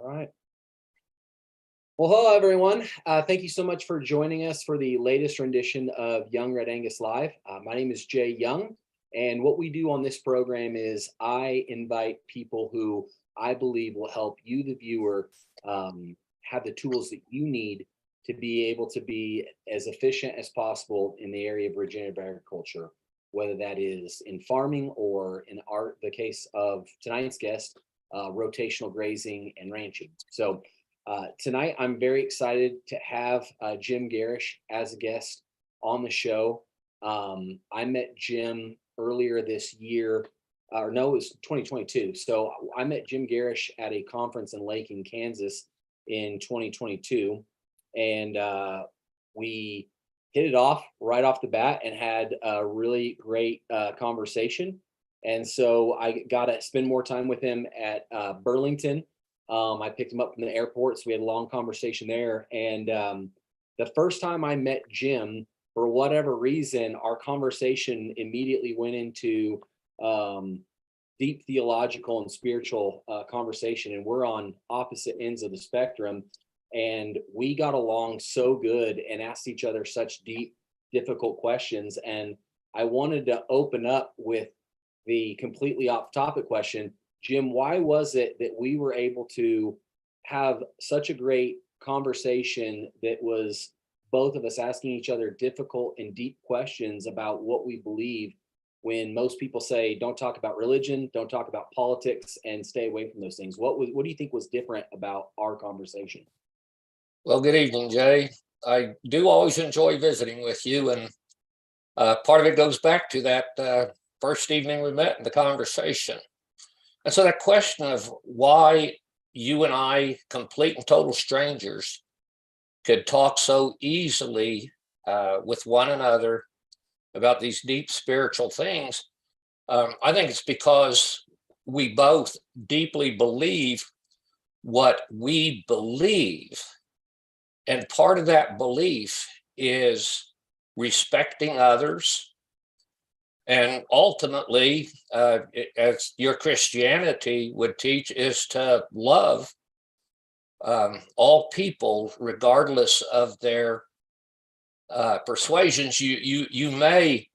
right. Well, hello, everyone. Thank you so much for joining us for the latest rendition of Young Red Angus Live. My name is Jay Young, and what we do on this program is I invite people who I believe will help you, the viewer, have the tools that you need to be able to be as efficient as possible in the area of regenerative agriculture, whether that is in farming or in the case of tonight's guest, rotational grazing and ranching. So tonight, I'm very excited to have Jim Gerrish as a guest on the show. I met Jim earlier this year, or no, it was 2022. So I met Jim Gerrish at a conference in Lake, Kansas in 2022. And we hit it off right off the bat and had a really great conversation. And so I got to spend more time with him at Burlington. I picked him up from the airport, so we had a long conversation there. And the first time I met Jim, for whatever reason, our conversation immediately went into deep theological and spiritual conversation. And we're on opposite ends of the spectrum. And we got along so good and asked each other such deep, difficult questions. And I wanted to open up with the completely off topic question. Jim, why was it that we were able to have such a great conversation that was both of us asking each other difficult and deep questions about what we believe, when most people say, don't talk about religion, don't talk about politics, and stay away from those things? What do you think was different about our conversation? Well, good evening, Jay. I do always enjoy visiting with you, and part of it goes back to that first evening we met in the conversation. And so that question of why you and I, complete and total strangers, could talk so easily with one another about these deep spiritual things, I think it's because we both deeply believe what we believe. And part of that belief is respecting others. And ultimately, as your Christianity would teach, is to love all people, regardless of their persuasions. You may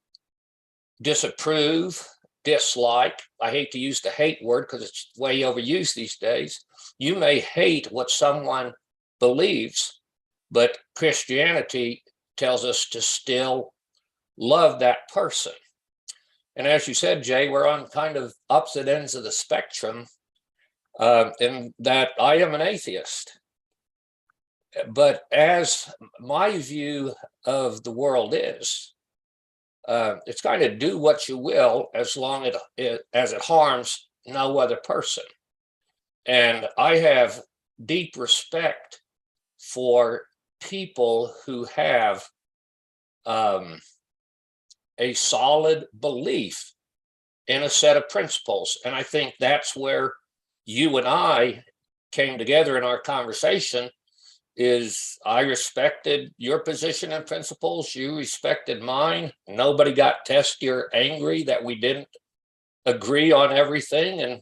disapprove, dislike. I hate to use the hate word because it's way overused these days. You may hate what someone believes, but Christianity tells us to still love that person. And as you said, Jay, we're on kind of opposite ends of the spectrum in that I am an atheist. But as my view of the world is, it's kind of do what you will as long as it harms no other person. And I have deep respect for people who have a solid belief in a set of principles. And I think that's where you and I came together in our conversation. Is I respected your position and principles, you respected mine. Nobody got testy or angry that we didn't agree on everything. And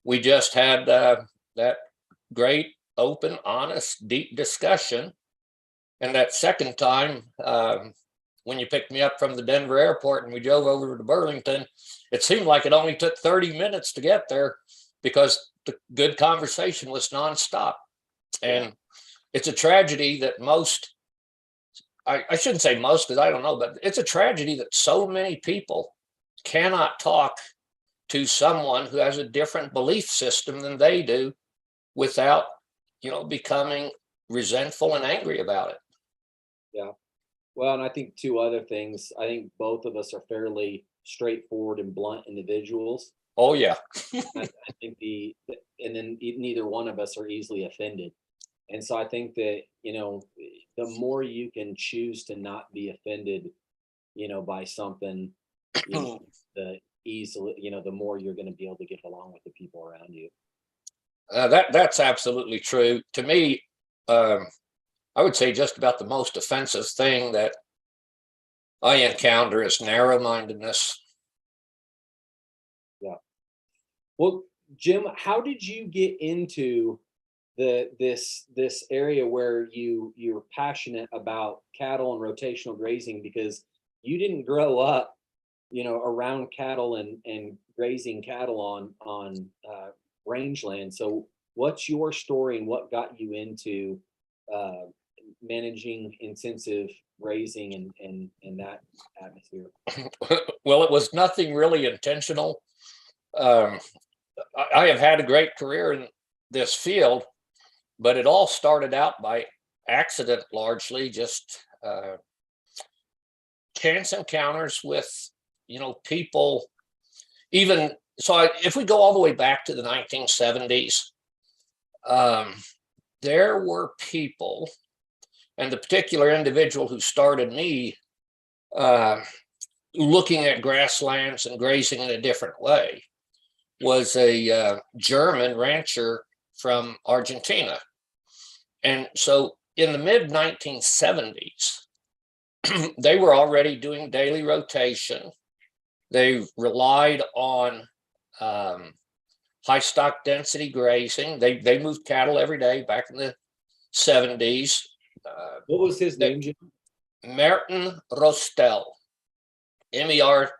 we just had that great, open, honest, deep discussion. And that second time, when you picked me up from the Denver airport and we drove over to Burlington, it seemed like it only took 30 minutes to get there because the good conversation was nonstop. And it's a tragedy that I shouldn't say most because I don't know, but it's a tragedy that so many people cannot talk to someone who has a different belief system than they do without, becoming resentful and angry about it. Yeah. Well, and I think two other things. I think both of us are fairly straightforward and blunt individuals. Oh, yeah. I think and then neither one of us are easily offended. And so I think that, the more you can choose to not be offended, by something, the more you're going to be able to get along with the people around you. That's absolutely true. To me, I would say just about the most offensive thing that I encounter is narrow-mindedness. Yeah. Well, Jim, how did you get into this area where you're passionate about cattle and rotational grazing? Because you didn't grow up, around cattle and grazing cattle on rangeland. So what's your story and what got you into uh, managing intensive grazing and that atmosphere? Well, it was nothing really intentional. Um, I have had a great career in this field, but it all started out by accident, largely just chance encounters with, people. Even so, if we go all the way back to the 1970s, um, there were people, and the particular individual who started me uh, looking at grasslands and grazing in a different way was a German rancher from Argentina. And so in the mid 1970s, they were already doing daily rotation. They relied on high stock density grazing. They moved cattle every day back in the 70s. What was his name, Jim? Merton Rostel, Mertenroestel.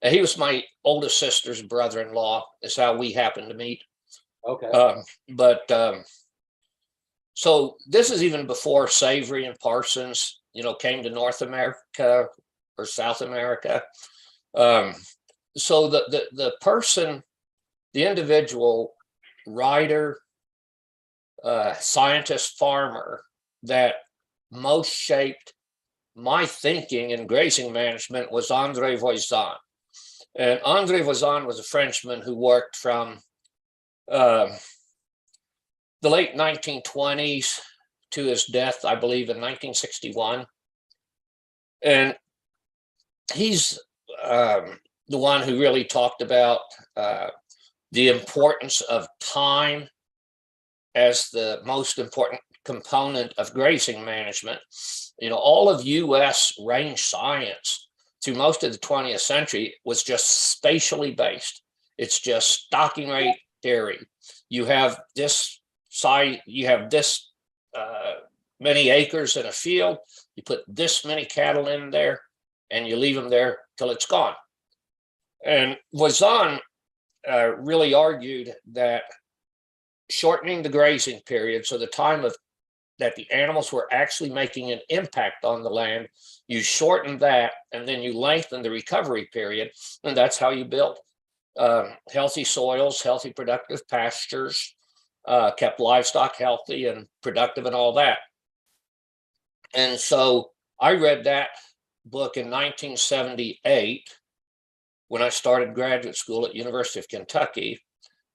And he was my oldest sister's brother-in-law, is how we happened to meet. Okay. But so this is even before Savory and Parsons, came to North America or South America. So the person, the individual writer, scientist, farmer that most shaped my thinking in grazing management was Andre Voisin. And Andre Voisin was a Frenchman who worked from the late 1920s to his death, I believe, in 1961. And he's the one who really talked about the importance of time as the most important component of grazing management. All of US range science through most of the 20th century was just spatially based. It's just stocking rate theory. You have this size, you have this many acres in a field, you put this many cattle in there, and you leave them there till it's gone. And Voisin really argued that shortening the grazing period, so the time of that the animals were actually making an impact on the land, you shorten that, and then you lengthen the recovery period, and that's how you build healthy soils, healthy productive pastures, kept livestock healthy and productive and all that. And so I read that book in 1978 when I started graduate school at University of Kentucky.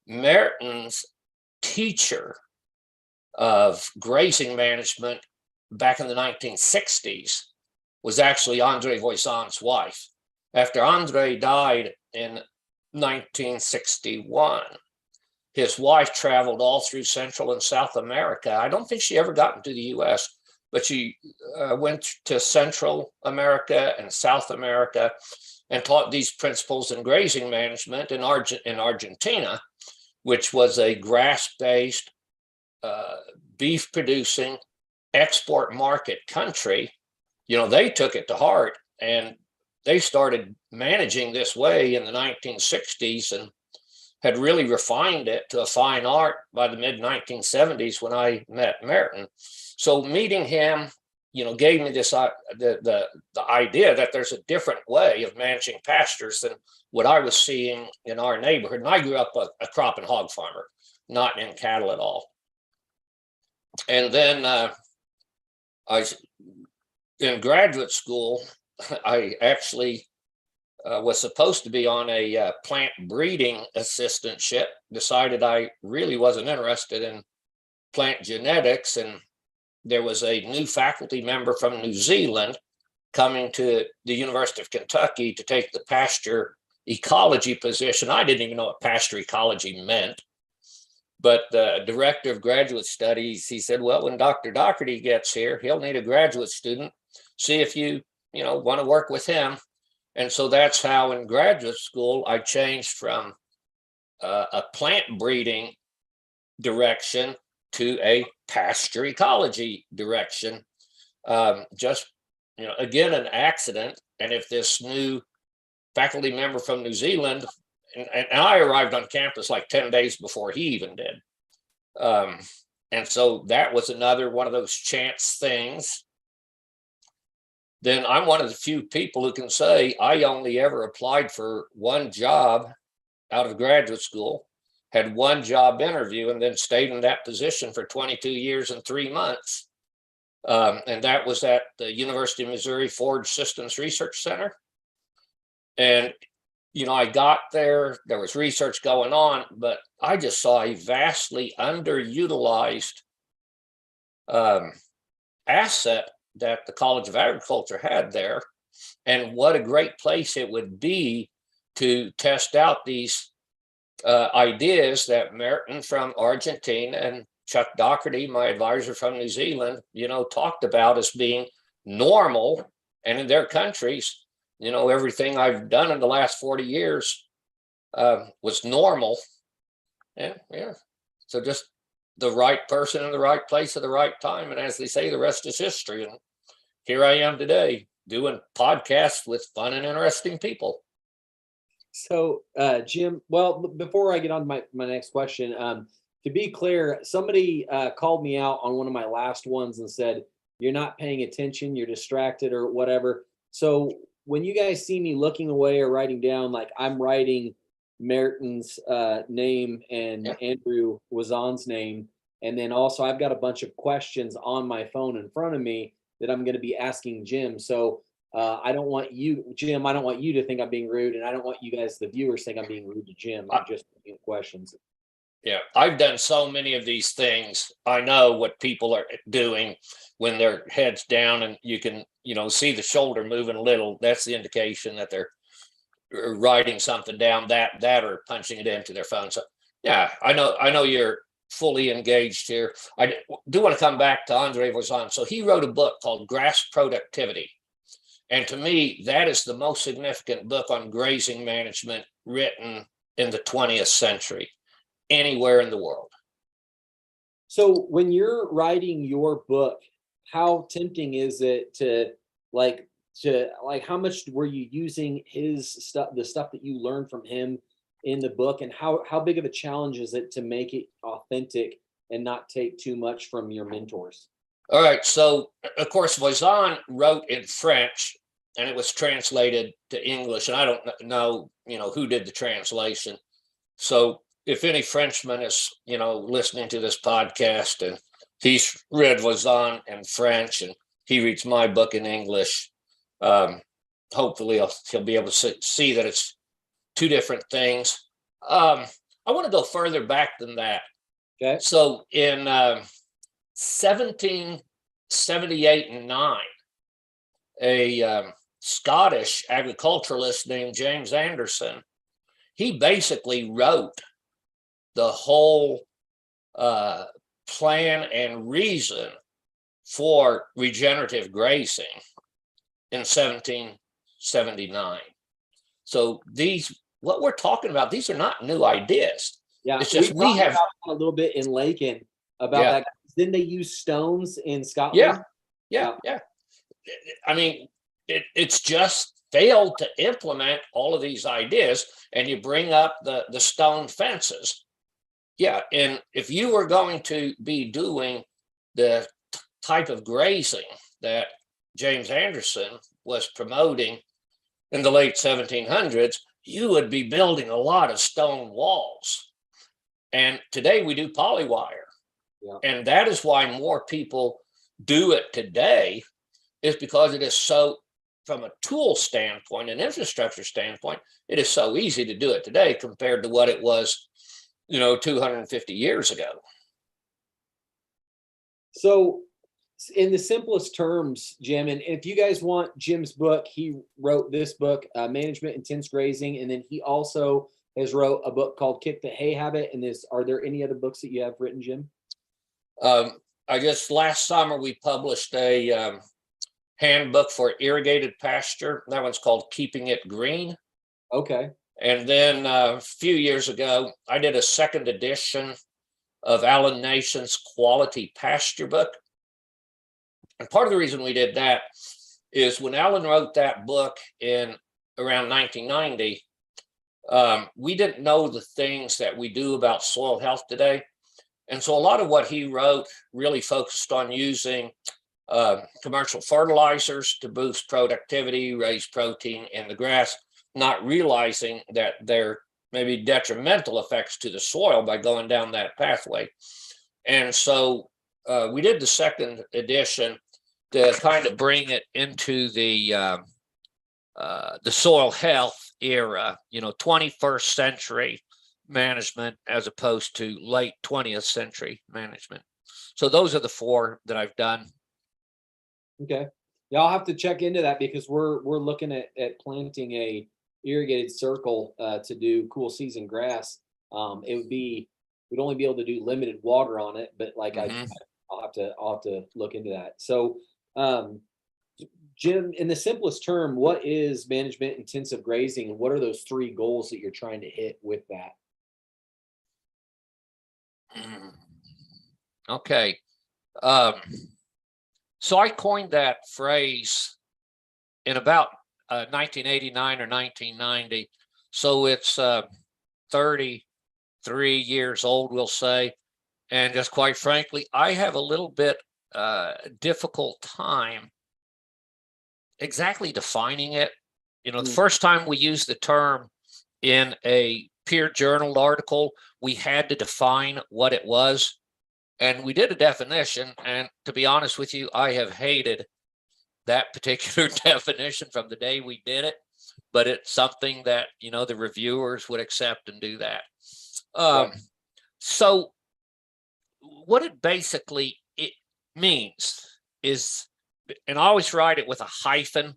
Merton's teacher of grazing management back in the 1960s was actually Andre Voisin's wife. After Andre died in 1961, his wife traveled all through Central and South America. I don't think she ever got into the US, but she went to Central America and South America and taught these principles in grazing management in Argentina, which was a grass-based, beef-producing, export market country. They took it to heart, and they started managing this way in the 1960s and had really refined it to a fine art by the mid-1970s when I met Merton. So meeting him, gave me this the idea that there's a different way of managing pastures than what I was seeing in our neighborhood. And I grew up a crop and hog farmer, not in cattle at all. And then I was in graduate school. I actually was supposed to be on a plant breeding assistantship, decided I really wasn't interested in plant genetics, and there was a new faculty member from New Zealand coming to the University of Kentucky to take the pasture ecology position. I didn't even know what pasture ecology meant, but the director of graduate studies, he said, well, when Dr. Doherty gets here, he'll need a graduate student. See if you want to work with him. And so that's how in graduate school I changed from a plant breeding direction to a pasture ecology direction. Just, again, an accident. And if this new faculty member from New Zealand, and I arrived on campus like 10 days before he even did. And so that was another one of those chance things. Then I'm one of the few people who can say I only ever applied for one job out of graduate school, had one job interview, and then stayed in that position for 22 years and 3 months. And that was at the University of Missouri Forge Systems Research Center. And, I got there was research going on, but I just saw a vastly underutilized asset that the College of Agriculture had there, and what a great place it would be to test out these ideas that Merton from Argentina and Chuck Doherty, my advisor from New Zealand, talked about as being normal. And in their countries, everything I've done in the last 40 years was normal. Yeah. So just the right person in the right place at the right time. And as they say, the rest is history. And here I am today doing podcasts with fun and interesting people. So, Jim, well, before I get on to my next question, to be clear, somebody called me out on one of my last ones and said, you're not paying attention, you're distracted or whatever. So when you guys see me looking away or writing down, like I'm writing Merton's name and Andrew Wazan's name. And then also I've got a bunch of questions on my phone in front of me that I'm going to be asking Jim. So I don't want you, Jim, I don't want you to think I'm being rude. And I don't want you guys, the viewers, think I'm being rude to Jim. I'm just asking questions. Yeah, I've done so many of these things. I know what people are doing when their head's down and you can, see the shoulder moving a little. That's the indication that they're writing something down, that or punching it into their phone. So yeah, I know you're fully engaged here. I do want to come back to Andre Voisin. So he wrote a book called Grass Productivity. And to me, that is the most significant book on grazing management written in the 20th century, anywhere in the world. So when you're writing your book, how tempting is it to how much were you using his stuff, the stuff that you learned from him in the book, and how big of a challenge is it to make it authentic and not take too much from your mentors? All right. So of course, Voisin wrote in French and it was translated to English, and I don't know, who did the translation. So if any Frenchman is, listening to this podcast and he's read Voisin in French and he reads my book in English, hopefully he'll be able to see that it's two different things. I want to go further back than that. Okay. So in 1778 and 9, a Scottish agriculturalist named James Anderson, he basically wrote the whole plan and reason for regenerative grazing in 1779. So what we're talking about, these are not new ideas. Yeah, it's just we have a little bit in Lakin about that. Didn't they use stones in Scotland? Yeah. I mean, it's just failed to implement all of these ideas, and you bring up the stone fences. Yeah, and if you were going to be doing the type of grazing that James Anderson was promoting in the late 1700s, you would be building a lot of stone walls. And today we do polywire. Yeah. And that is why more people do it today, is because it is so, from a tool standpoint, an infrastructure standpoint, it is so easy to do it today compared to what it was, 250 years ago. So in the simplest terms, Jim, and if you guys want Jim's book, he wrote this book, Management Intense Grazing, and then he also has wrote a book called Kick the Hay Habit. And are there any other books that you have written, Jim? I guess last summer we published a handbook for irrigated pasture. That one's called Keeping It Green. Okay. And then a few years ago, I did a second edition of Alan Nation's Quality Pasture book. And part of the reason we did that is when Alan wrote that book in around 1990, we didn't know the things that we do about soil health today. And so a lot of what he wrote really focused on using commercial fertilizers to boost productivity, raise protein in the grass, not realizing that there may be detrimental effects to the soil by going down that pathway. And so we did the second edition to kind of bring it into the soil health era, 21st century management as opposed to late 20th century management. So those are the 4 that I've done. Okay. Yeah, I'll have to check into that because we're looking at planting a irrigated circle to do cool season grass. We'd only be able to do limited water on it, but like I'll have to look into that. So Jim, in the simplest term, what is management intensive grazing, and what are those 3 goals that you're trying to hit with that? Okay. So I coined that phrase in about 1989 or 1990. So it's 33 years old, we'll say. And just quite frankly, I have a little bit difficult time exactly defining it. The first time we used the term in a peer-journaled article, we had to define what it was. And we did a definition. And to be honest with you, I have hated that particular definition from the day we did it. But it's something that, the reviewers would accept and do that. So what it basically means is, and I always write it with a hyphen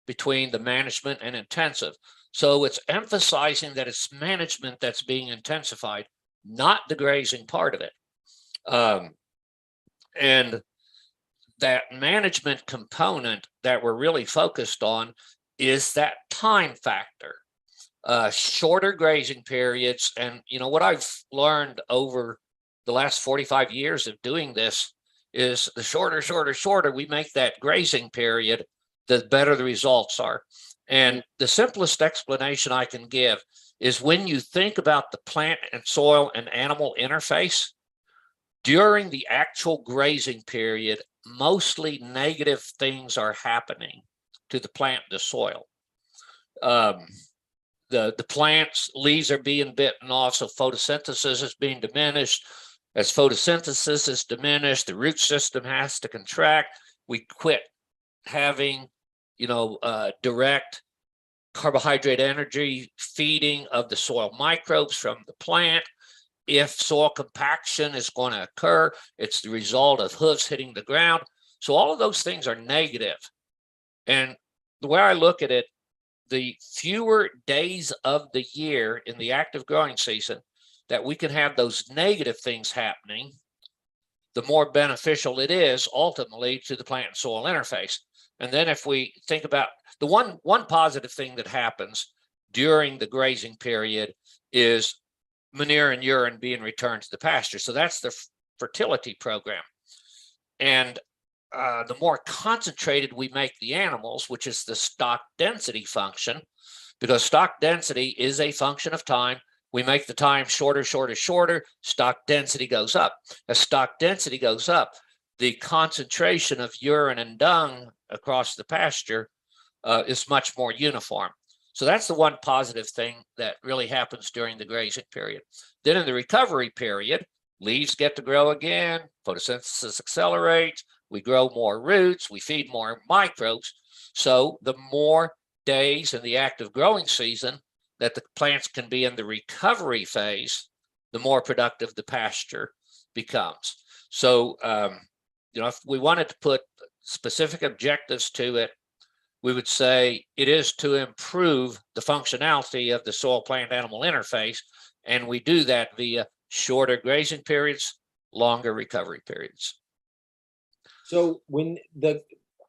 between the management and intensive. So it's emphasizing that it's management that's being intensified, not the grazing part of it. And that management component that we're really focused on is that time factor, shorter grazing periods. And what I've learned over the last 45 years of doing this is the shorter we make that grazing period, the better the results are. And the simplest explanation I can give is when you think about the plant and soil and animal interface, during the actual grazing period, mostly negative things are happening to the plant and the soil. The plant's leaves are being bitten off, so photosynthesis is being diminished. As photosynthesis is diminished, the root system has to contract. We quit having, direct carbohydrate energy feeding of the soil microbes from the plant. If soil compaction is going to occur, it's the result of hooves hitting the ground. So all of those things are negative. And the way I look at it, the fewer days of the year in the active growing season that we can have those negative things happening, the more beneficial it is ultimately to the plant and soil interface. And then if we think about the one positive thing that happens during the grazing period is manure and urine being returned to the pasture. So that's the fertility program. And the more concentrated we make the animals, which is the stock density function, because stock density is a function of time. We make the time shorter, stock density goes up. As stock density goes up, the concentration of urine and dung across the pasture is much more uniform. So that's the one positive thing that really happens during the grazing period. Then in the recovery period, leaves get to grow again, photosynthesis accelerates, we grow more roots, we feed more microbes. So the more days in the active growing season that the plants can be in the recovery phase, the more productive the pasture becomes. So, if we wanted to put specific objectives to it, we would say it is to improve the functionality of the soil plant animal interface. And we do that via shorter grazing periods, longer recovery periods. So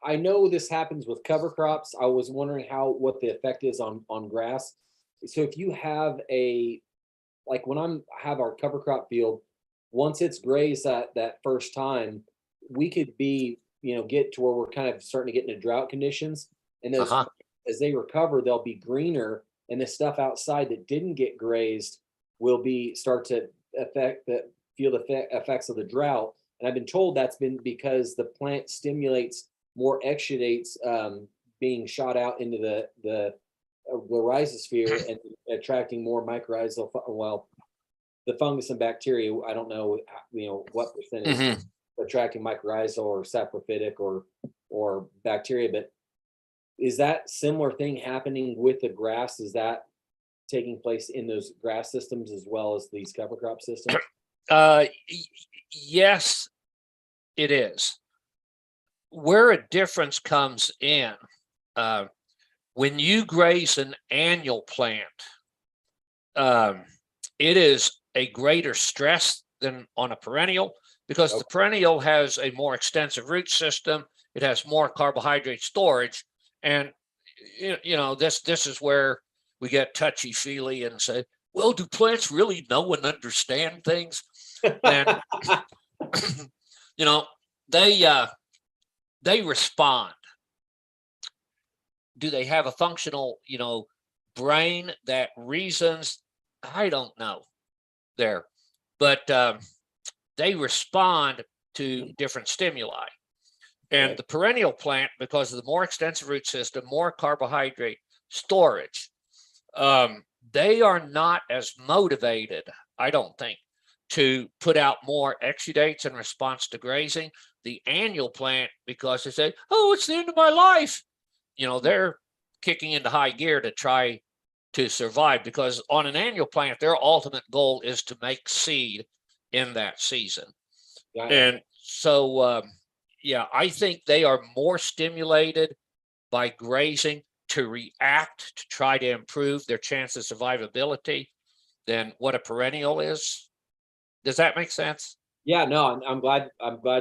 I know this happens with cover crops. I was wondering what the effect is on grass. So if you have like when have our cover crop field, once it's grazed that first time, we could get to where we're kind of starting to get into drought conditions, and those Uh-huh. as they recover, they'll be greener, and the stuff outside that didn't get grazed will be start to feel the effects of the drought. And I've been told that's been because the plant stimulates more exudates being shot out into the rhizosphere and attracting more mycorrhizal, well, the fungus and bacteria. I don't know, what percentage Hmm. attracting mycorrhizal or saprophytic or bacteria, but is that similar thing happening with the grass? Is that taking place in those grass systems as well as these cover crop systems? Yes, it is. Where a difference comes in, uh, when you graze an annual plant, um, it is a greater stress than on a perennial because the Okay. perennial has a more extensive root system. It has more carbohydrate storage, and this is where we get touchy feely and say, "Well, do plants really know and understand things?" And you know, they respond. Do they have a functional, brain that reasons? I don't know there, but they respond to different stimuli. And Right. the perennial plant, because of the more extensive root system, more carbohydrate storage, they are not as motivated, I don't think, to put out more exudates in response to grazing. The annual plant, because they say, "Oh, it's the end of my life," they're kicking into high gear to try to survive, because on an annual plant, their ultimate goal is to make seed in that season. Yeah. And so, yeah, I think they are more stimulated by grazing to react to try to improve their chance of survivability than what a perennial is. Does that make sense? Yeah, no, I'm glad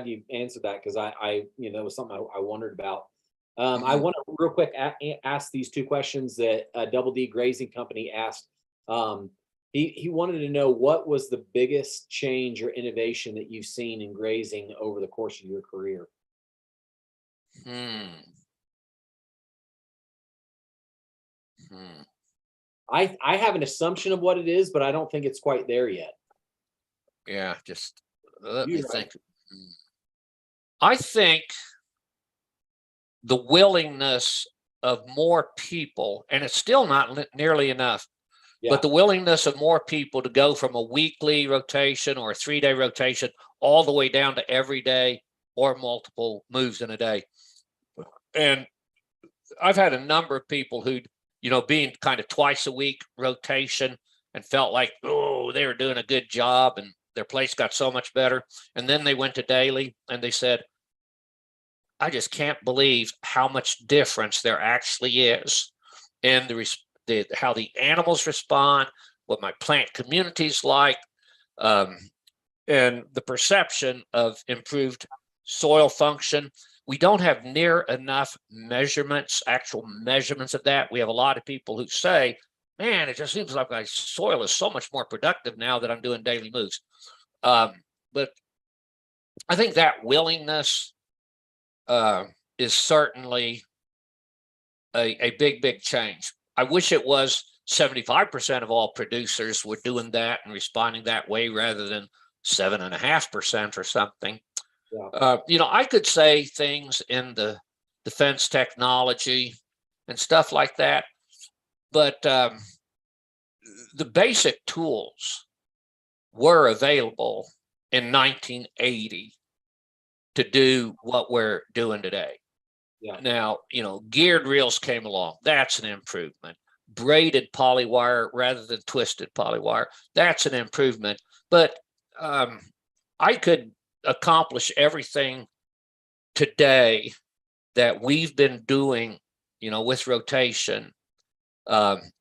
you answered that because it was something I wondered about. I Mhm. want to real quick ask these two questions that Double D Grazing Company asked. Um, he wanted to know what was the biggest change or innovation that you've seen in grazing over the course of your career. Hmm. Hmm. I have an assumption of what it is, but I don't think it's quite there yet. Yeah, just let me You're right. think. Hmm. I think the willingness of more people, and it's still not nearly enough, but Yeah. the willingness of more people to go from a weekly rotation or a 3-day rotation all the way down to every day or multiple moves in a day. And I've had a number of people who, being kind of twice a week rotation and felt like, oh, they were doing a good job and their place got so much better. And then they went to daily and they said, I just can't believe how much difference there actually is in how the animals respond, what my plant community's like, um, and the perception of improved soil function. We don't have near enough measurements, actual measurements of that. We have a lot of people who say, man, it just seems like my soil is so much more productive now that I'm doing daily moves. But I think that willingness uh, is certainly a big, big change. I wish it was 75% of all producers were doing that and responding that way rather than 7.5% or something. Yeah. I could say things in the defense technology and stuff like that, but the basic tools were available in 1980 to do what we're doing today. Yeah. Now, geared reels came along. That's an improvement. Braided polywire rather than twisted polywire. That's an improvement. But I could accomplish everything today that we've been doing, with rotation,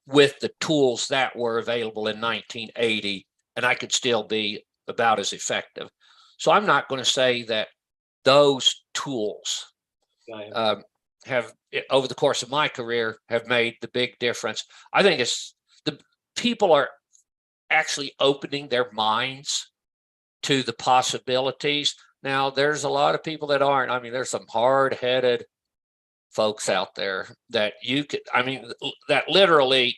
with the tools that were available in 1980, and I could still be about as effective. So I'm not going to say that those tools Okay. have over the course of my career have made the big difference. I think it's the people are actually opening their minds to the possibilities. Now, there's a lot of people that aren't. I mean, there's some hard-headed folks out there that you could, I mean, that literally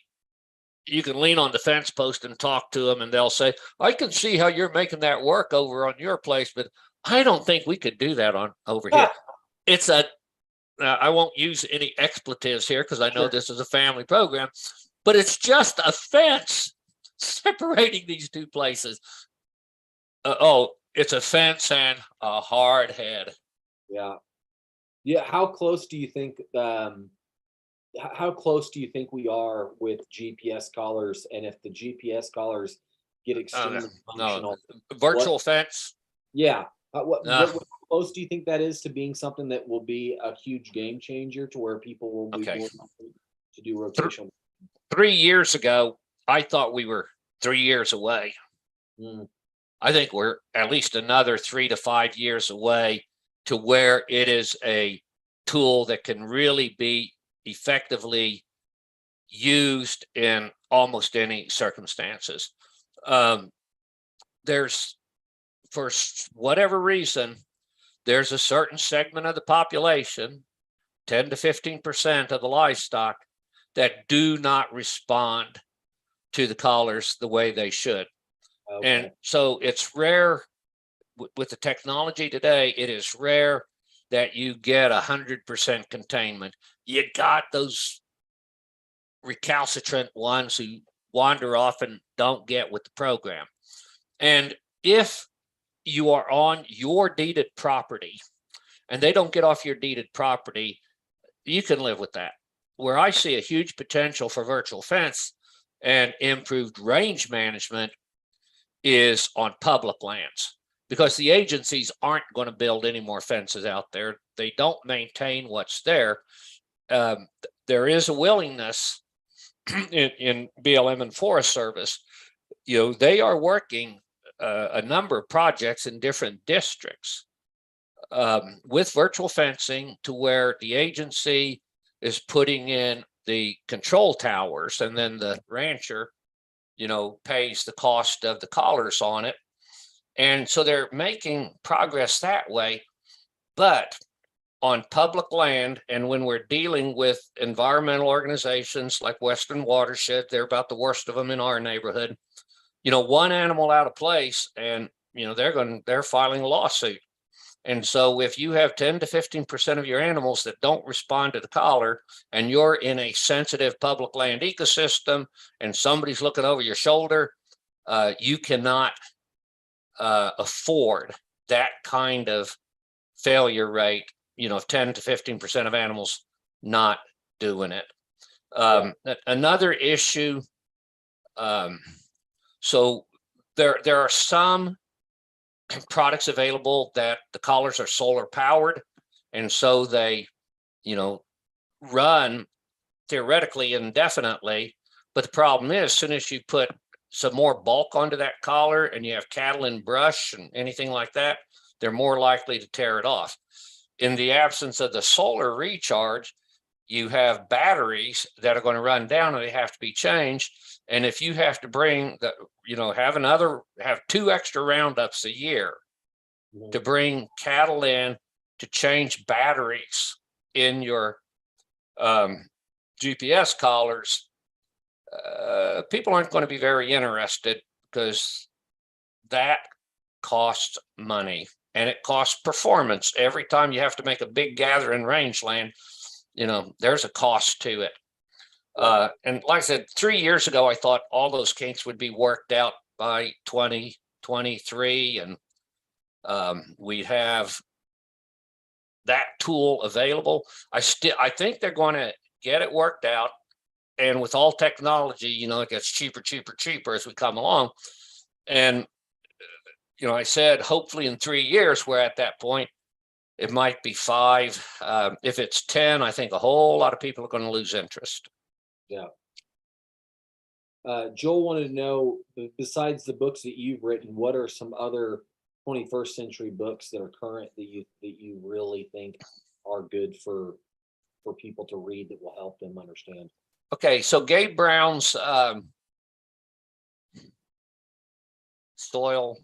you can lean on the fence post and talk to them, and they'll say, I can see how you're making that work over on your place, but I don't think we could do that on over here. It's a, I won't use any expletives here because I know this is a family program, but it's just a fence separating these two places. It's a fence and a hard head. Yeah. Yeah. How close do you think we are with GPS collars? And if the GPS collars get extremely functional, virtual fence. Yeah. What close do you think that is to being something that will be a huge game changer to where people will be more likely to do rotational? 3 years ago, I thought we were 3 years away. I think we're at least another 3 to 5 years away to where it is a tool that can really be effectively used in almost any circumstances. There's, for whatever reason, there's a certain segment of the population, 10 to 15% of the livestock, that do not respond to the collars the way they should. Okay. And so it's rare with the technology today, it is rare that you get 100% containment. You got those recalcitrant ones who wander off and don't get with the program. And if you are on your deeded property and they don't get off your deeded property, you can live with that. Where I see a huge potential for virtual fence and improved range management is on public lands, because the agencies aren't going to build any more fences out there. They don't maintain what's there. There is a willingness in BLM and Forest Service. You know, they are working a number of projects in different districts with virtual fencing, to where the agency is putting in the control towers, and then the rancher, you know, pays the cost of the collars on it. And so they're making progress that way. But on public land, and when we're dealing with environmental organizations like Western Watershed, they're about the worst of them in our neighborhood. You know, one animal out of place, and you know, they're filing a lawsuit. And so if you have 10 to 15% of your animals that don't respond to the collar, and you're in a sensitive public land ecosystem and somebody's looking over your shoulder, you cannot afford that kind of failure rate, you know, 10 to 15% of animals not doing it. Another issue, so there are some products available that the collars are solar powered, and so they, you know, run theoretically indefinitely. But the problem is, as soon as you put some more bulk onto that collar and you have cattle in brush and anything like that, they're more likely to tear it off. In the absence of the solar recharge, you have batteries that are going to run down and they have to be changed. And if you have to bring the, you know, have 2 extra roundups a year to bring cattle in to change batteries in your GPS collars, people aren't going to be very interested, because that costs money and it costs performance. Every time you have to make a big gather in rangeland, you know, there's a cost to it. And like I said, 3 years ago, I thought all those kinks would be worked out by 2023, and we have that tool available. I think they're going to get it worked out. And with all technology, you know, it gets cheaper as we come along. And, you know, I said, hopefully in 3 years, we're at that point. It might be 5. If it's 10, I think a whole lot of people are going to lose interest. Yeah. Joel wanted to know, besides the books that you've written, what are some other 21st century books that are current that you really think are good for people to read that will help them understand? Okay, so Gabe Brown's soil.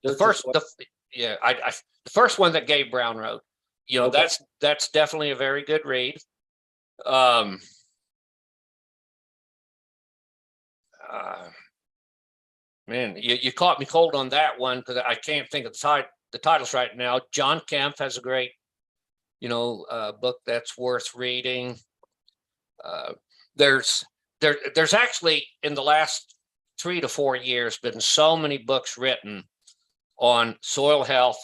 The first one that Gabe Brown wrote, Okay. that's definitely a very good read. Man, you caught me cold on that one because I can't think of the titles right now. John Kemp has a great, book that's worth reading. There's actually in the last 3 to 4 years been so many books written on soil health,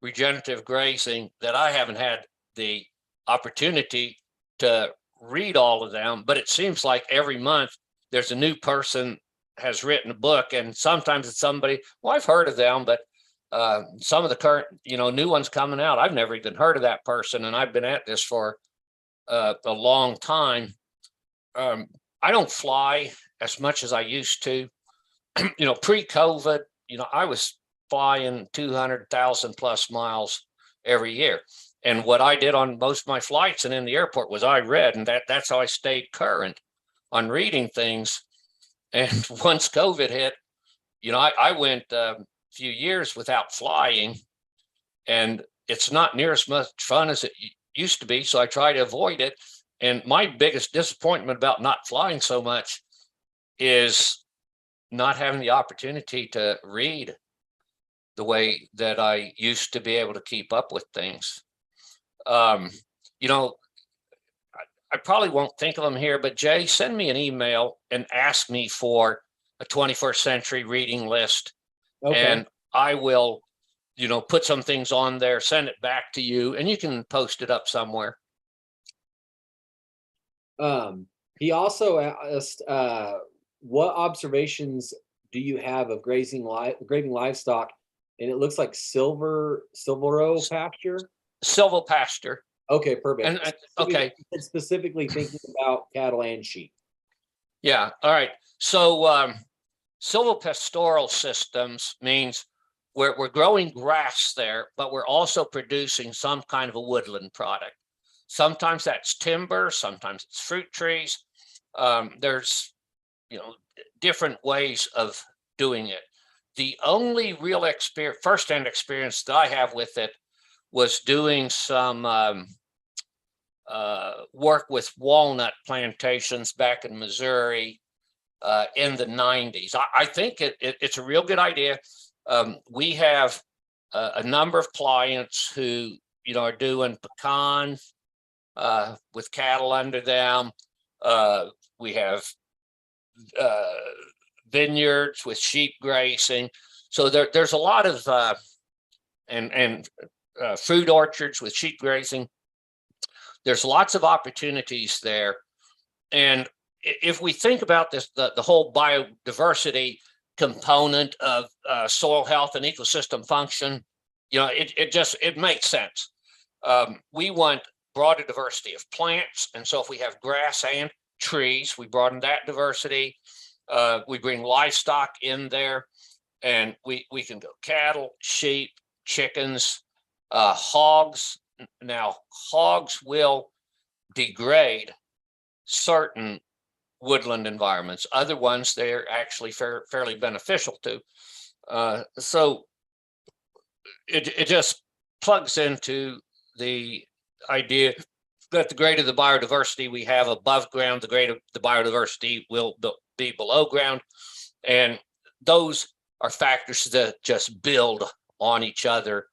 regenerative grazing that I haven't had the opportunity to read all of them, but it seems like every month there's a new person has written a book, and sometimes it's somebody, well, I've heard of them, but some of the current, new ones coming out, I've never even heard of that person, and I've been at this for a long time. I don't fly as much as I used to. Pre-COVID, I was flying 200,000 plus miles every year. And what I did on most of my flights and in the airport was I read, and that's how I stayed current on reading things. And once COVID hit, I went a few years without flying, and it's not near as much fun as it used to be. So I try to avoid it. And my biggest disappointment about not flying so much is not having the opportunity to read the way that I used to be able to keep up with things. I probably won't think of them here, but Jay, send me an email and ask me for a 21st century reading list. Okay. And I will, put some things on there, send it back to you, and you can post it up somewhere. He also asked, what observations do you have of grazing livestock? And it looks like silvero pasture. Silvopasture. Okay, perfect. And okay. Specifically thinking about cattle and sheep. Yeah. All right. So silvopastoral systems means we're growing grass there, but we're also producing some kind of a woodland product. Sometimes that's timber, sometimes it's fruit trees. There's, different ways of doing it. The only real firsthand experience that I have with it was doing some work with walnut plantations back in Missouri in the 90s. I think it's a real good idea. We have a number of clients who, are doing pecans with cattle under them. We have vineyards with sheep grazing. So there's a lot of fruit orchards with sheep grazing. There's lots of opportunities there. And if we think about this, the whole biodiversity component of soil health and ecosystem function, it makes sense. We want broader diversity of plants. And so if we have grass and trees, we broaden that diversity. We bring livestock in there, and we can go cattle, sheep, chickens, hogs. Now, hogs will degrade certain woodland environments. Other ones, they're actually fairly beneficial to. So it just plugs into the idea that the greater the biodiversity we have above ground, the greater the biodiversity will be below ground. And those are factors that just build on each other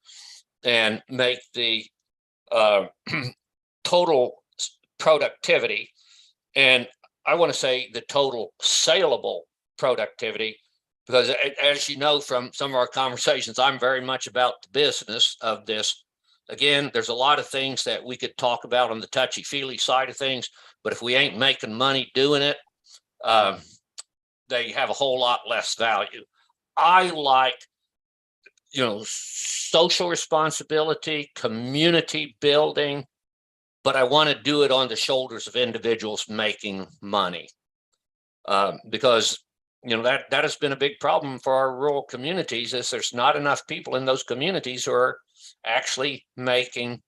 and make the total productivity, and I want to say the total saleable productivity, because as you know from some of our conversations, I'm very much about the business of this. Again, there's a lot of things that we could talk about on the touchy-feely side of things, but if we ain't making money doing it, they have a whole lot less value. I like, social responsibility, community building, but I want to do it on the shoulders of individuals making money, because that has been a big problem for our rural communities. Is there's not enough people in those communities who are actually making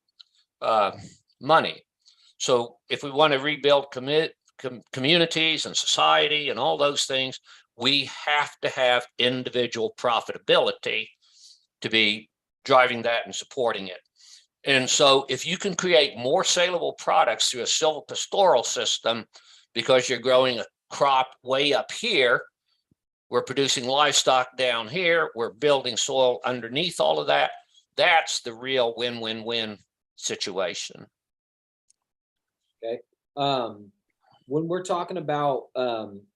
money. So if we want to rebuild communities and society and all those things, we have to have individual profitability to be driving that and supporting it. And so if you can create more saleable products through a silvopastoral system, because you're growing a crop way up here, we're producing livestock down here, we're building soil underneath all of that, that's the real win-win-win situation. Okay. When we're talking about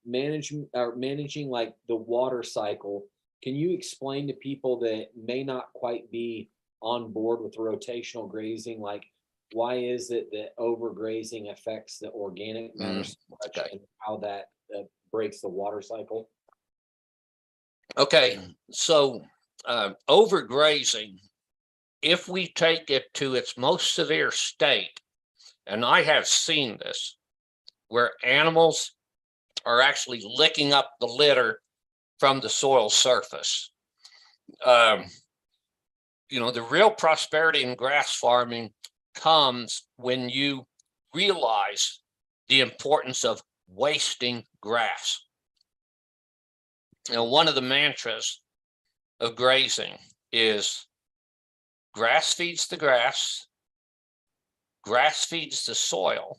managing like the water cycle, can you explain to people that may not quite be on board with rotational grazing, like why is it that overgrazing affects the organic matter so much, Okay. and how that breaks the water cycle? Okay, so overgrazing, if we take it to its most severe state, and I have seen this, where animals are actually licking up the litter from the soil surface. You know, the real prosperity in grass farming comes when you realize the importance of wasting grass. You know, one of the mantras of grazing is grass feeds the grass feeds the soil,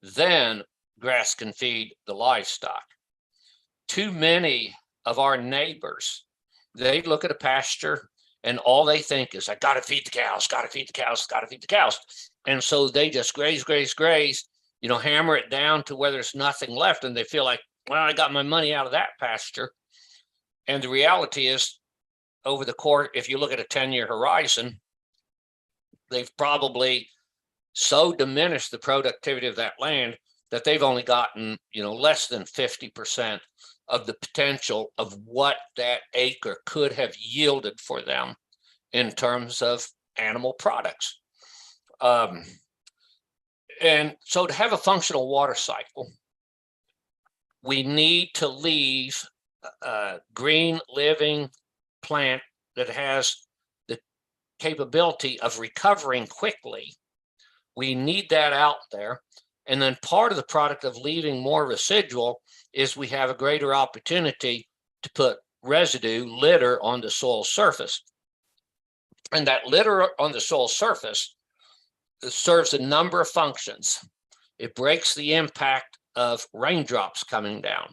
then grass can feed the livestock. Too many of our neighbors, they look at a pasture and all they think is, I got to feed the cows, got to feed the cows, got to feed the cows. And so they just graze, you know, hammer it down to where there's nothing left. And they feel like, well, I got my money out of that pasture. And the reality is, over the course, if you look at a 10-year horizon, they've probably so diminished the productivity of that land that they've only gotten, you know, less than 50% of the potential of what that acre could have yielded for them in terms of animal products. And so to have a functional water cycle, we need to leave a green living plant that has the capability of recovering quickly. We need that out there. And then part of the product of leaving more residual is we have a greater opportunity to put residue, litter, on the soil surface. And that litter on the soil surface serves a number of functions. It breaks the impact of raindrops coming down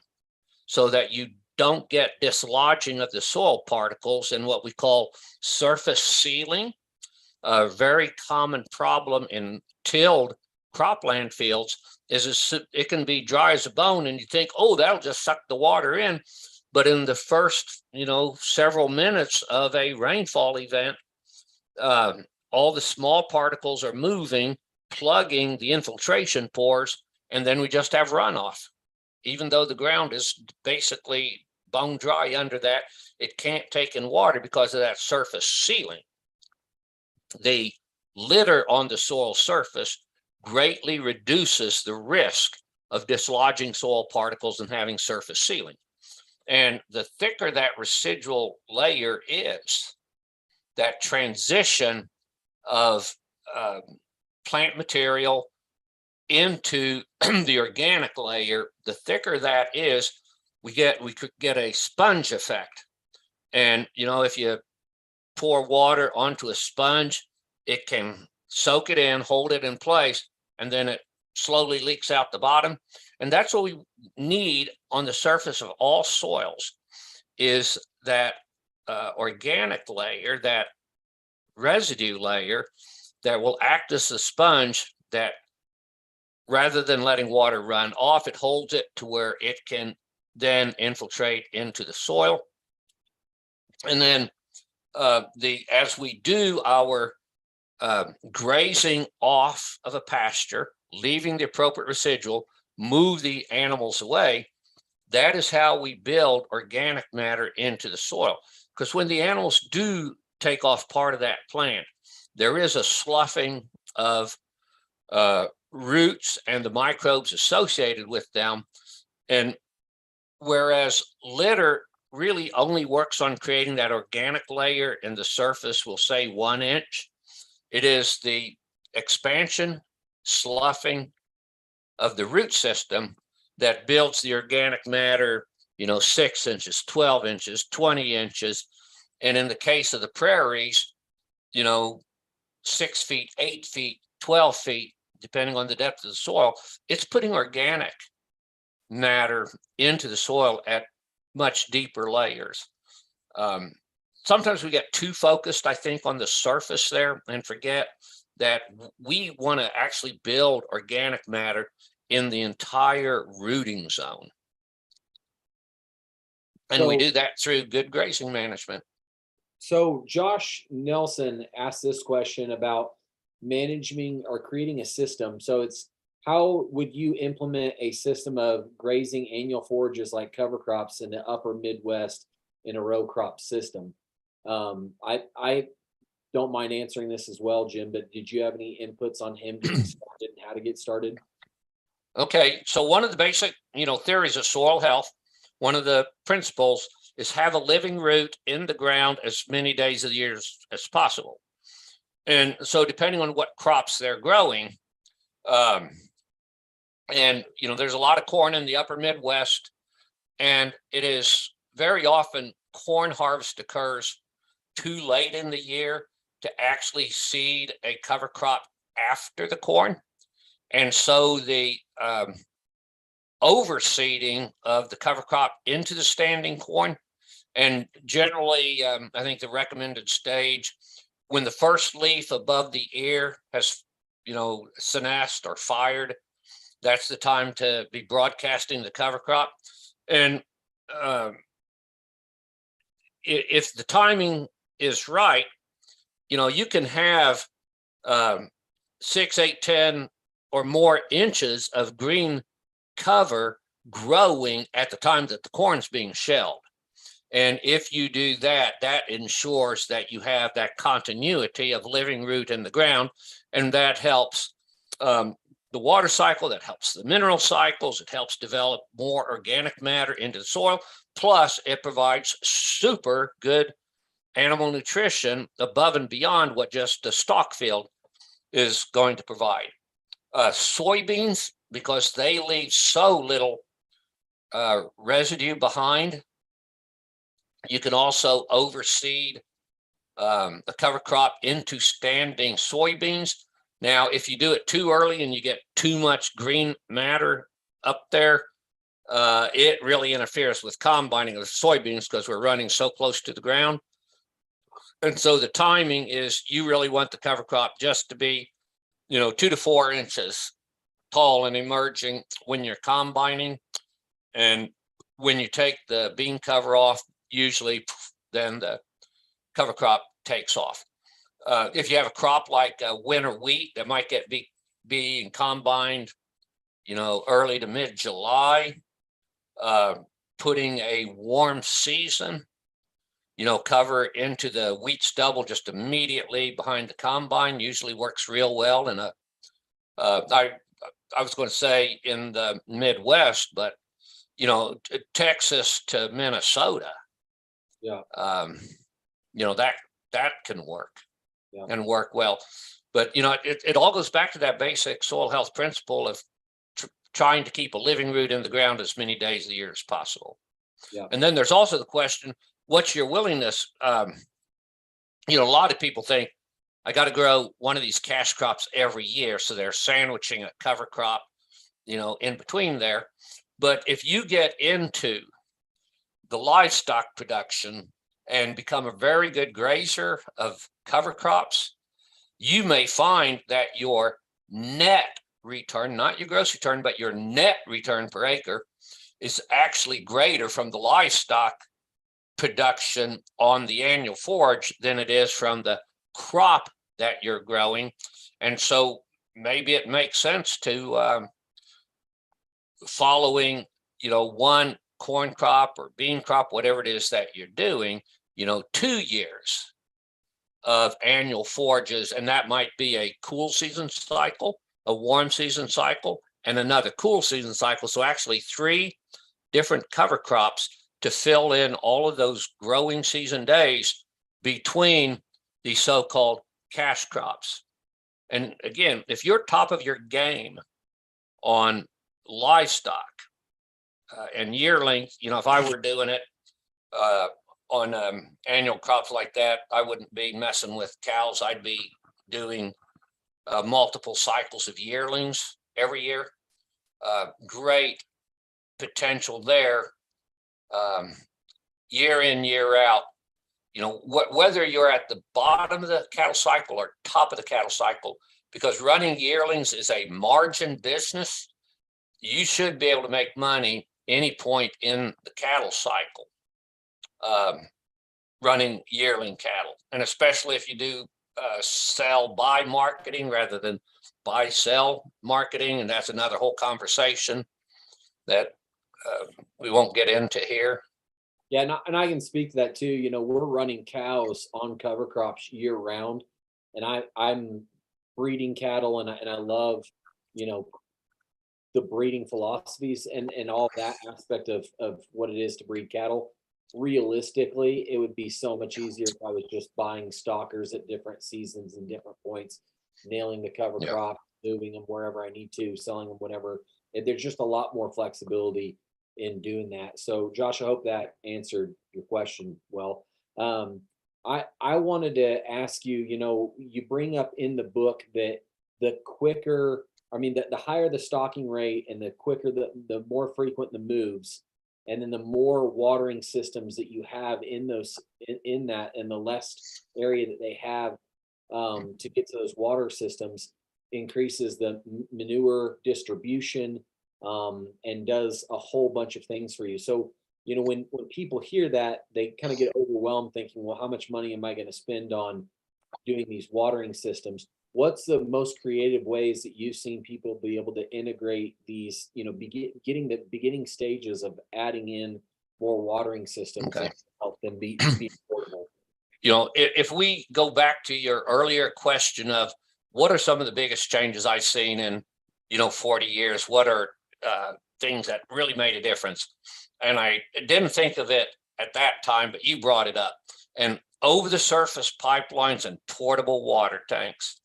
so that you don't get dislodging of the soil particles and what we call surface sealing, a very common problem in tilled cropland fields. Is it can be dry as a bone and you think, oh, that'll just suck the water in. But in the first, you know, several minutes of a rainfall event, all the small particles are moving, plugging the infiltration pores, and then we just have runoff. Even though the ground is basically bone dry under that, it can't take in water because of that surface sealing. The litter on the soil surface greatly reduces the risk of dislodging soil particles and having surface sealing. And the thicker that residual layer is, that transition of plant material into the organic layer, the thicker that is, we could get a sponge effect. And, you know, if you pour water onto a sponge, it can soak it in, hold it in place, and then it slowly leaks out the bottom. And that's what we need on the surface of all soils, is that organic layer, that residue layer that will act as a sponge that, rather than letting water run off, it holds it to where it can then infiltrate into the soil. And then as we do our grazing off of a pasture, leaving the appropriate residual, move the animals away, that is how we build organic matter into the soil. Because when the animals do take off part of that plant, there is a sloughing of roots and the microbes associated with them. And whereas litter really only works on creating that organic layer in the surface, we'll say 1 inch. It is the expansion, sloughing of the root system that builds the organic matter, 6 inches, 12 inches, 20 inches. And in the case of the prairies, 6 feet, 8 feet, 12 feet, depending on the depth of the soil, it's putting organic matter into the soil at much deeper layers. Sometimes we get too focused, I think, on the surface there and forget that we want to actually build organic matter in the entire rooting zone. And we do that through good grazing management. So Josh Nelson asked this question about managing or creating a system. So it's, how would you implement a system of grazing annual forages like cover crops in the upper Midwest in a row crop system? I don't mind answering this as well, Jim, but did you have any inputs on him getting started and how to get started? Okay, so one of the basic, theories of soil health, one of the principles is have a living root in the ground as many days of the year as possible. And so depending on what crops they're growing, there's a lot of corn in the upper Midwest, and it is very often corn harvest occurs too late in the year to actually seed a cover crop after the corn. And so the overseeding of the cover crop into the standing corn, and generally, I think the recommended stage, when the first leaf above the ear has, senesced or fired, that's the time to be broadcasting the cover crop. And if the timing is right, you can have 6, 8, 10 or more inches of green cover growing at the time that the corn's being shelled. And if you do that, that ensures that you have that continuity of living root in the ground, and that helps the water cycle, that helps the mineral cycles, it helps develop more organic matter into the soil, plus it provides super good animal nutrition above and beyond what just the stock field is going to provide. Soybeans, because they leave so little residue behind, you can also overseed a cover crop into standing soybeans. Now, if you do it too early and you get too much green matter up there, it really interferes with combining of the soybeans because we're running so close to the ground. And so the timing is, you really want the cover crop just to be, 2 to 4 inches tall and emerging when you're combining. And when you take the bean cover off, usually then the cover crop takes off. If you have a crop like winter wheat that might get being combined, early to mid-July, putting a warm season, cover into the wheat stubble just immediately behind the combine usually works real well. And I was going to say in the Midwest, but Texas to Minnesota, that can work and work well. But it all goes back to that basic soil health principle of trying to keep a living root in the ground as many days of the year as possible. And then there's also the question, what's your willingness? A lot of people think, I got to grow one of these cash crops every year, so they're sandwiching a cover crop, in between there. But if you get into the livestock production and become a very good grazer of cover crops, you may find that your net return, not your gross return, but your net return per acre is actually greater from the livestock production on the annual forage than it is from the crop that you're growing. And so maybe it makes sense to following, one corn crop or bean crop, whatever it is that you're doing, 2 years of annual forages. And that might be a cool season cycle, a warm season cycle, and another cool season cycle. So actually 3 different cover crops to fill in all of those growing season days between the so-called cash crops. And again, if you're top of your game on livestock and yearling, if I were doing it on annual crops like that, I wouldn't be messing with cows. I'd be doing multiple cycles of yearlings every year. Great potential there, year in, year out. Whether you're at the bottom of the cattle cycle or top of the cattle cycle, because running yearlings is a margin business, you should be able to make money any point in the cattle cycle, running yearling cattle. And especially if you do sell buy marketing rather than buy sell marketing. And that's another whole conversation that we won't get into here. Yeah, and I can speak to that too. We're running cows on cover crops year round, and I'm breeding cattle, and I love, the breeding philosophies and all that aspect of what it is to breed cattle. Realistically, it would be so much easier if I was just buying stockers at different seasons and different points, nailing the cover crop, moving them wherever I need to, selling them whenever. There's just a lot more flexibility in doing that. So Josh, I hope that answered your question well. I wanted to ask you, you bring up in the book that the higher the stocking rate and the quicker the more frequent the moves, and then the more watering systems that you have in that, and the less area that they have to get to those water systems, increases the manure distribution, and does a whole bunch of things for you. So, when people hear that, they kind of get overwhelmed thinking, well, how much money am I going to spend on doing these watering systems? What's the most creative ways that you've seen people be able to integrate these, getting the beginning stages of adding in more watering systems to help them be affordable? If we go back to your earlier question of what are some of the biggest changes I've seen in, 40 years, what are things that really made a difference? And I didn't think of it at that time, but you brought it up. And over the surface pipelines and portable water tanks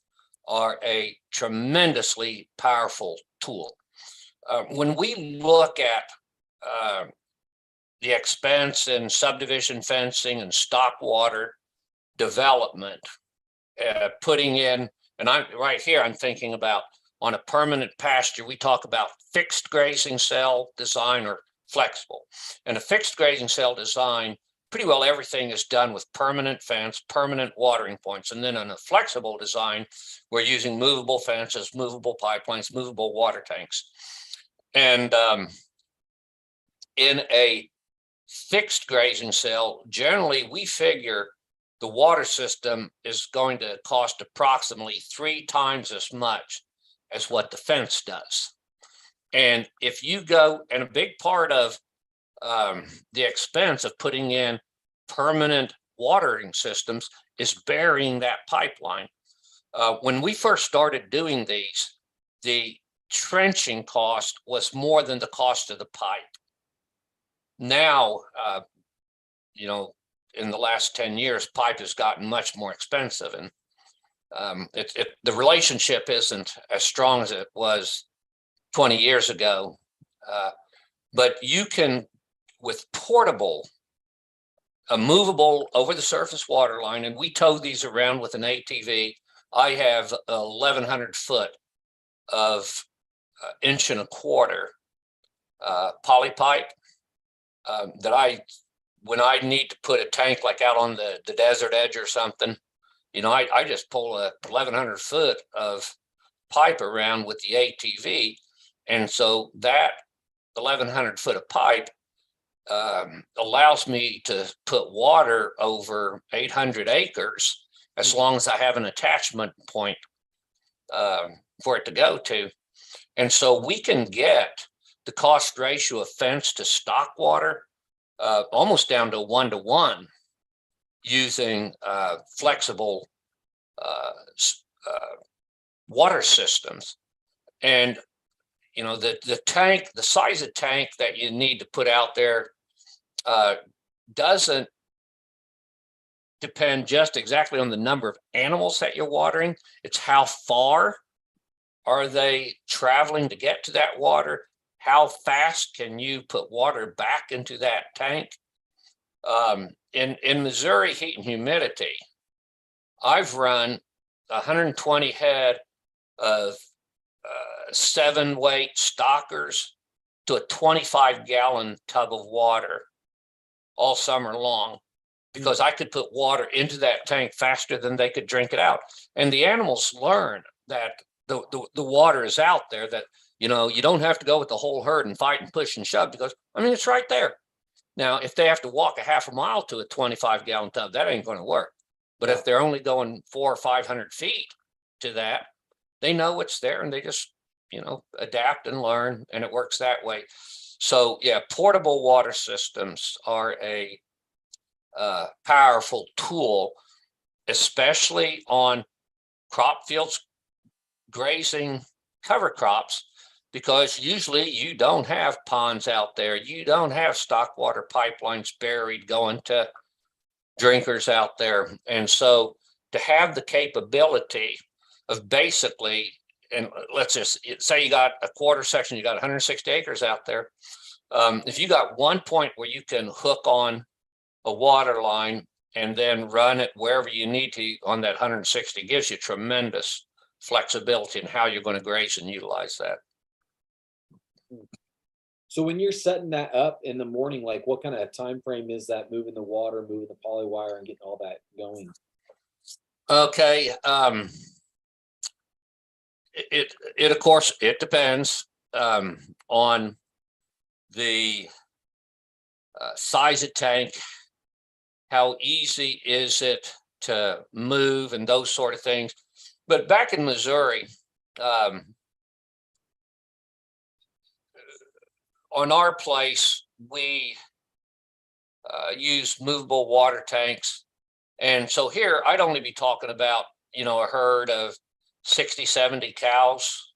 are a tremendously powerful tool. When we look at the expense in subdivision fencing and stock water development, putting in, and I'm thinking about on a permanent pasture, we talk about fixed grazing cell design or flexible. And a fixed grazing cell design, pretty well everything is done with permanent fence, permanent watering points. And then on a flexible design, we're using movable fences, movable pipelines, movable water tanks. And in a fixed grazing cell, generally we figure the water system is going to cost approximately 3 times as much as what the fence does. And if you go, and a big part of the expense of putting in permanent watering systems is burying that pipeline. When we first started doing these, the trenching cost was more than the cost of the pipe. Now, in the last 10 years, pipe has gotten much more expensive, and the relationship isn't as strong as it was 20 years ago. But you can, with portable, a movable over the surface water line, and we tow these around with an ATV. I have 1,100 foot of 1.25 inch poly pipe that when I need to put a tank like out on the desert edge or something, I just pull 1,100 foot of pipe around with the ATV. And so that 1,100 foot of pipe allows me to put water over 800 acres as long as I have an attachment point for it to go to. And so we can get the cost ratio of fence to stock water almost down to 1-to-1 using flexible water systems. And the tank, the size of tank that you need to put out there doesn't depend just exactly on the number of animals that you're watering. It's how far are they traveling to get to that water? How fast can you put water back into that tank? In Missouri heat and humidity, I've run 120 head of 7-weight stockers to a 25-gallon tub of water all summer long, because I could put water into that tank faster than they could drink it out. And the animals learn that the water is out there, that, you don't have to go with the whole herd and fight and push and shove, because, it's right there. Now, if they have to walk a half a mile to a 25-gallon tub, that ain't going to work. But if they're only going 400 or 500 feet to that, they know it's there, and they just, adapt and learn, and it works that way. So yeah, portable water systems are a powerful tool, especially on crop fields, grazing cover crops, because usually you don't have ponds out there. You don't have stock water pipelines buried going to drinkers out there. And so to have the capability of basically, and let's just say you got a quarter section, you got 160 acres out there. If you got one point where you can hook on a water line and then run it wherever you need to on that 160, gives you tremendous flexibility in how you're going to graze and utilize that. So when you're setting that up in the morning, like what kind of time frame is that, moving the water, moving the poly wire, and getting all that going? Okay. It of course, it depends on the size of tank, how easy is it to move, and those sort of things. But back in Missouri, on our place, we use movable water tanks. And so here, I'd only be talking about, a herd of 60, 70 cows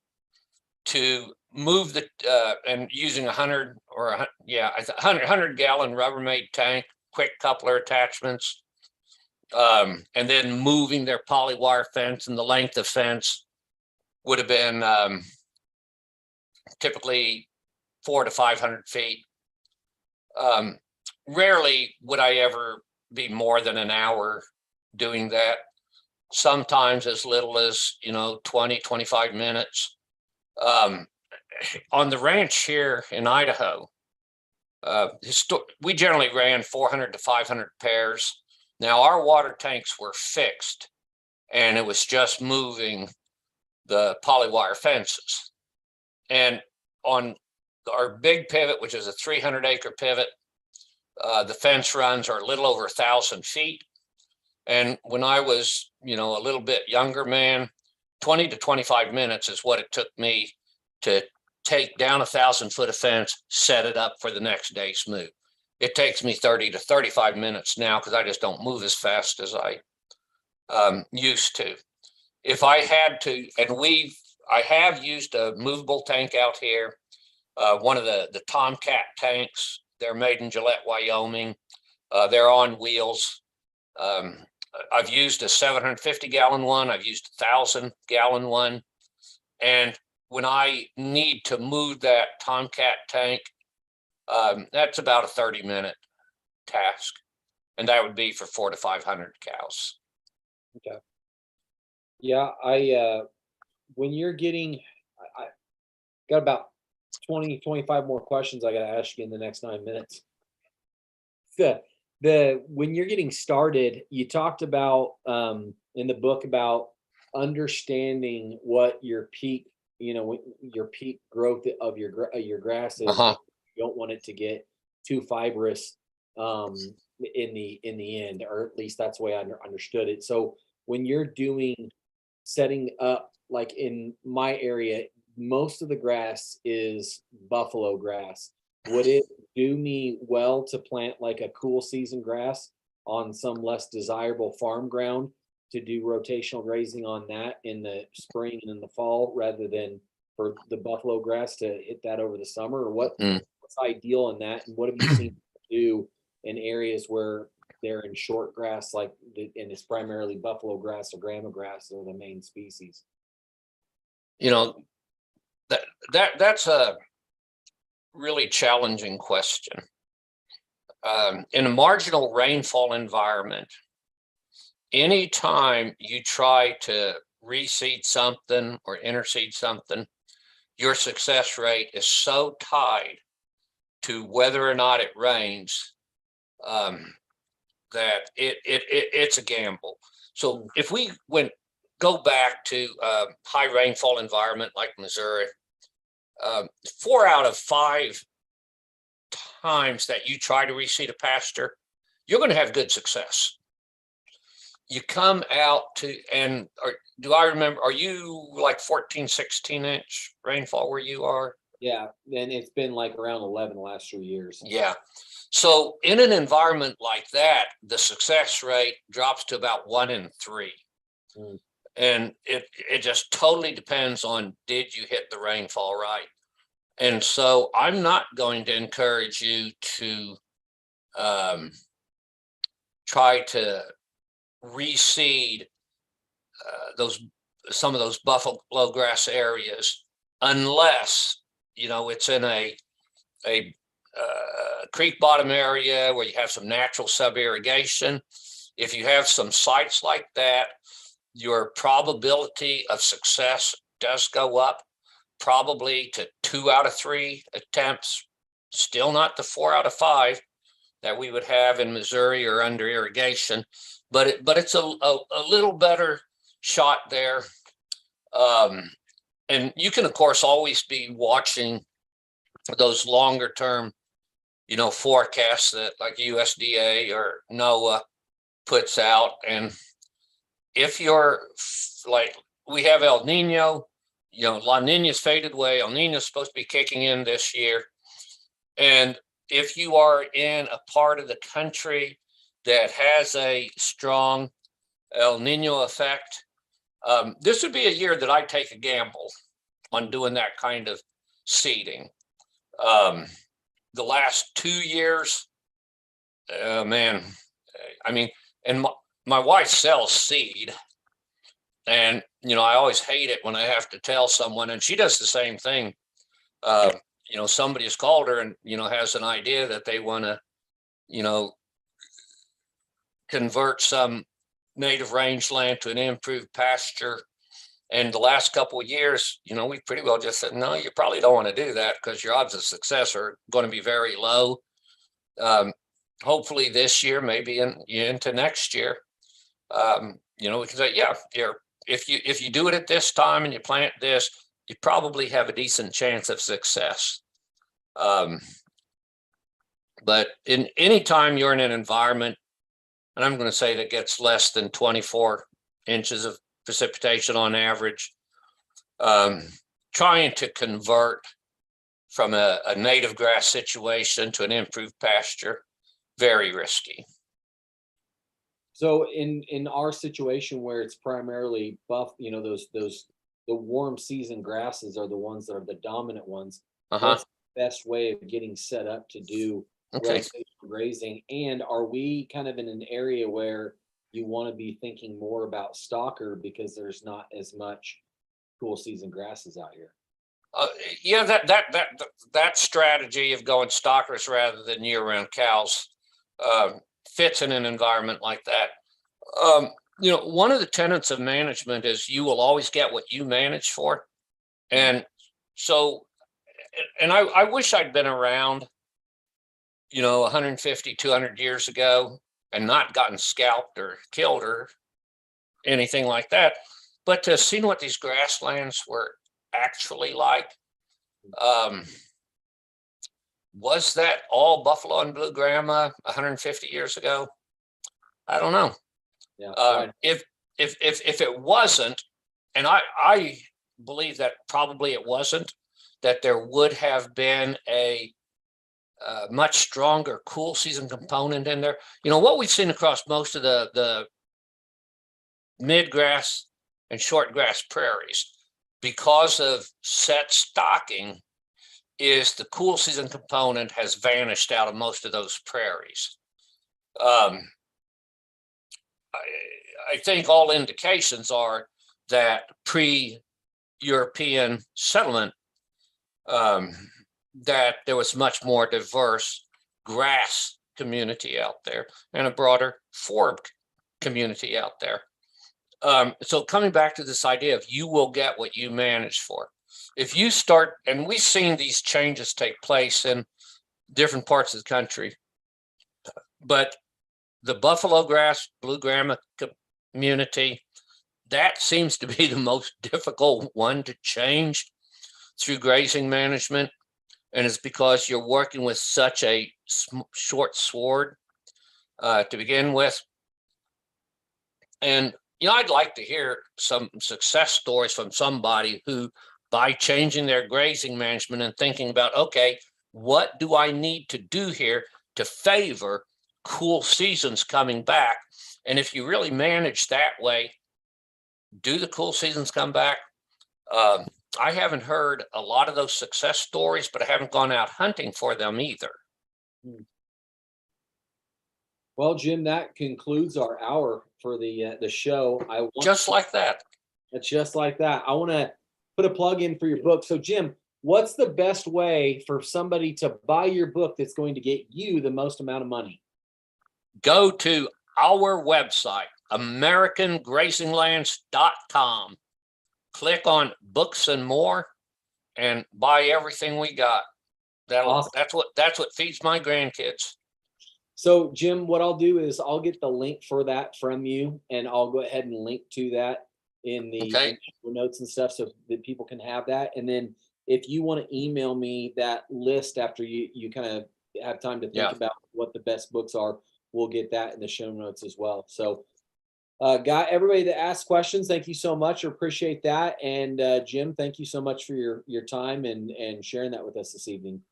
to move the, and using 100 or 100 gallon Rubbermaid tank, quick coupler attachments, and then moving their poly wire fence, and the length of fence would have been typically 400 to 500 feet. Rarely would I ever be more than an hour doing that. Sometimes as little as, 20, 25 minutes. On the ranch here in Idaho, we generally ran 400 to 500 pairs. Now our water tanks were fixed, and it was just moving the poly wire fences. And on our big pivot, which is a 300-acre pivot, the fence runs are a little over 1,000 feet. And when I was, a little bit younger man, 20 to 25 minutes is what it took me to take down 1,000 foot of fence, set it up for the next day's move. It takes me 30 to 35 minutes now, because I just don't move as fast as I used to. If I had to, and I have used a movable tank out here, one of the Tomcat tanks. They're made in Gillette, Wyoming. They're on wheels. I've used a 750-gallon one. I've used a 1,000-gallon one. And when I need to move that Tomcat tank, that's about a 30-minute task. And that would be for 400 to 500 cows. Okay. Yeah, when you're getting, I got about 20, 25 more questions I got to ask you in the next 9 minutes. When you're getting started, you talked about in the book about understanding what your peak, your peak growth of your grass is. Uh-huh. You don't want it to get too fibrous in the end, or at least that's the way I understood it. So when you're setting up, like in my area, most of the grass is buffalo grass. Would it do me well to plant like a cool season grass on some less desirable farm ground, to do rotational grazing on that in the spring and in the fall, rather than for the buffalo grass to hit that over the summer? Or what's ideal in that, and what have you seen do in areas where they're in short grass, and it's primarily buffalo grass or grama grass are the main species. You know, that's a really challenging question. In a marginal rainfall environment, anytime you try to reseed something or interseed something, your success rate is so tied to whether or not it rains that it's a gamble. So if we go back to a high rainfall environment like Missouri, 4 out of 5 times that you try to reseed a pasture, you're going to have good success. You come out to, do I remember, are you like 14, 16 inch rainfall where you are? Yeah, and it's been like around 11 the last 2 years. Yeah. So in an environment like that, the success rate drops to about 1 in 3. Mm. And it just totally depends on, did you hit the rainfall right? And so I'm not going to encourage you to try to reseed some of those buffalo grass areas unless it's in a creek bottom area where you have some natural sub irrigation. If you have some sites like that, your probability of success does go up, probably to 2 out of 3 attempts, still not the 4 out of 5 that we would have in Missouri or under irrigation, but it's a little better shot there. And you can, of course, always be watching those longer term, forecasts that like USDA or NOAA puts out. And if you're like, we have El Nino, La Nina's faded away. El Nino's supposed to be kicking in this year. And if you are in a part of the country that has a strong El Nino effect, this would be a year that I'd take a gamble on doing that kind of seeding. The last 2 years, man, I mean, and my wife sells seed, and I always hate it when I have to tell someone, and she does the same thing. Somebody has called her and has an idea that they want to convert some native rangeland to an improved pasture. And the last couple of years, we pretty well just said, no, you probably don't want to do that because your odds of success are going to be very low. Hopefully this year, maybe into next year, we can say, yeah, if you do it at this time and you plant this, you probably have a decent chance of success. But in any time you're in an environment, and I'm going to say that gets less than 24 inches of precipitation on average, trying to convert from a native grass situation to an improved pasture, very risky. So in our situation where it's primarily the warm season grasses are the ones that are the dominant ones. What's the best way of getting set up to do rotation grazing? And are we kind of in an area where you want to be thinking more about stalker because there's not as much cool season grasses out here? Yeah, that strategy of going stalkers rather than year-round cows fits in an environment like that. One of the tenets of management is you will always get what you manage for. And so, and I wish I'd been around, 150, 200 years ago and not gotten scalped or killed or anything like that, but to see what these grasslands were actually like. Was that all buffalo and blue grama 150 years ago? I don't know. Yeah, right. If it wasn't, and I believe that probably it wasn't, that there would have been a much stronger cool season component in there. What we've seen across most of the mid-grass and short grass prairies, because of set stocking, is the cool season component has vanished out of most of those prairies. I think all indications are that pre-European settlement, that there was much more diverse grass community out there and a broader forb community out there. So coming back to this idea of you will get what you manage for. If you start, and we've seen these changes take place in different parts of the country, but the buffalo grass, blue grama community, that seems to be the most difficult one to change through grazing management. And it's because you're working with such a short sward to begin with. And, I'd like to hear some success stories from somebody who, by changing their grazing management and thinking about, okay, what do I need to do here to favor cool seasons coming back? And if you really manage that way, do the cool seasons come back? I haven't heard a lot of those success stories, but I haven't gone out hunting for them either. Well, Jim, that concludes our hour for the show. Just like that. Just like that. I want to put a plug in for your book. So, Jim, what's the best way for somebody to buy your book that's going to get you the most amount of money? Go to our website, AmericanGrazinglands.com. Click on books and more and buy everything we got. Awesome. That's what feeds my grandkids. So, Jim, what I'll do is I'll get the link for that from you, and I'll go ahead and link to that in the notes and stuff so that people can have that. And then if you want to email me that list after you kind of have time to think about what the best books are, we'll get that in the show notes as well. So, everybody that asked questions, thank you so much. I appreciate that. And Jim, thank you so much for your time and sharing that with us this evening.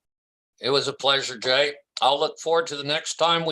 It was a pleasure, Jay. I'll look forward to the next time we